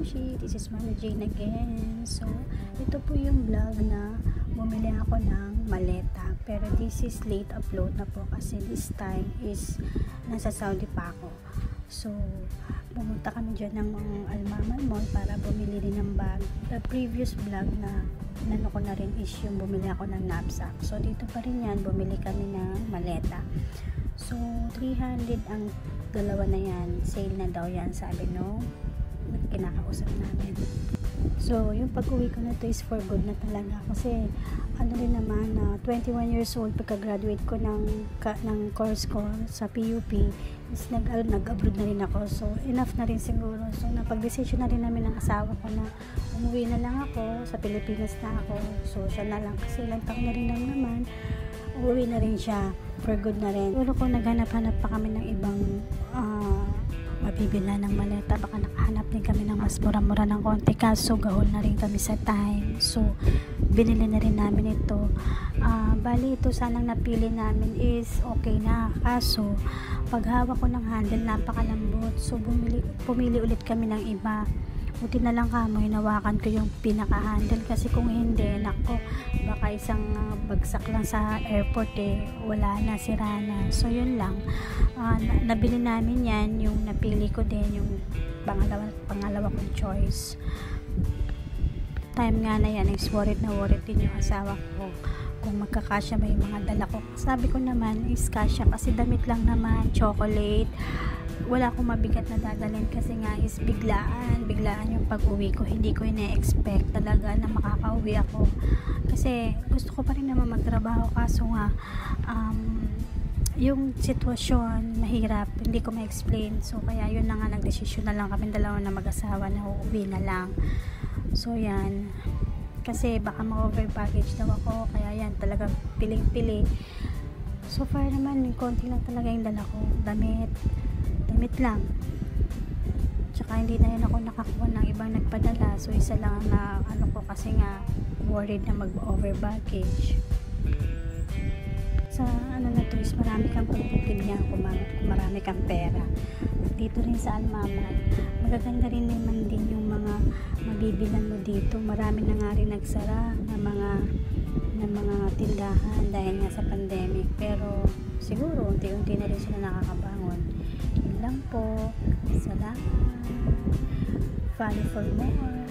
Kamushi, this is Mama Jane again. So, ito po yung vlog na bumili ako ng maleta. Pero this is late upload na po kasi this time is nasa Saudi pa ako. So, pumunta kami dyan ng Almaman Mall para bumili rin ng bag. The previous vlog na inano ko na rin is yung bumili ako ng knapsack. So, dito pa rin yan, bumili kami ng maleta. So, 300 ang dalawa na yan. Sale na daw yan, sabi no kinakausap namin. So, yung pag-uwi ko na to is for good na talaga. Kasi, ano rin naman, 21 years old, pagka-graduate ko ng course ko sa PUP, is nag-abroad na rin ako. So, enough na rin siguro. So, napag-decision na rin namin ng asawa ko na umuwi na lang ako, sa Pilipinas na ako. So, siya na lang. Kasi ilang taon na rin naman, umuwi na rin siya. For good na rin. Pero kung naghanap-hanap pa kami ng ibang mabibila ng maleta, baka nakahanap din kami ng mas mura-mura ng konti, kaso gahol na rin kami sa time. So, binili na rin namin ito. Bali, ito sanang napili namin is okay na, kaso paghawak ko ng handle, napakalambot. So, pumili ulit kami ng iba. Buti na lang kamo, hinawakan ko yung pinaka-handle kasi kung hindi, nako, baka isang bagsak lang sa airport wala na, sira na. So, yun lang. Nabili namin yan, yung napili ko din, yung pangalawa kong choice. Time nga na yan, is worried din yung asawa ko kung magkakasya ba yung mga dala ko. Sabi ko naman is kasya kasi damit lang naman, chocolate, wala akong mabigat na dadalhin kasi nga is biglaan yung pag-uwi ko. Hindi ko ina-expect talaga na makaka-uwi ako kasi gusto ko pa rin naman magtrabaho, kaso nga yung sitwasyon mahirap, hindi ko ma-explain. So kaya yun na nga, nagdesisyon na lang kami dalawa na mag-asawa na uuwi na lang. So yan, kasi baka ma-over baggage daw ako, kaya yan talaga piling-pili. So far naman, konti lang talaga yung dala ko, damit lang, tsaka hindi na rin ako nakakuha ng ibang nagpadala. So isa lang na ano ko kasi nga worried na mag-over baggage. Sa ano na to is marami kang pagpipilian kung marami kang pera. Dito rin sa Almaman, magaganda rin naman din yung mga mabibilan mo dito. Marami na nga rin nagsara na mga tindahan dahil nga sa pandemic, pero siguro unti-unti na rin sila nakakabangon. Yun lang po. Salamat. Follow for more.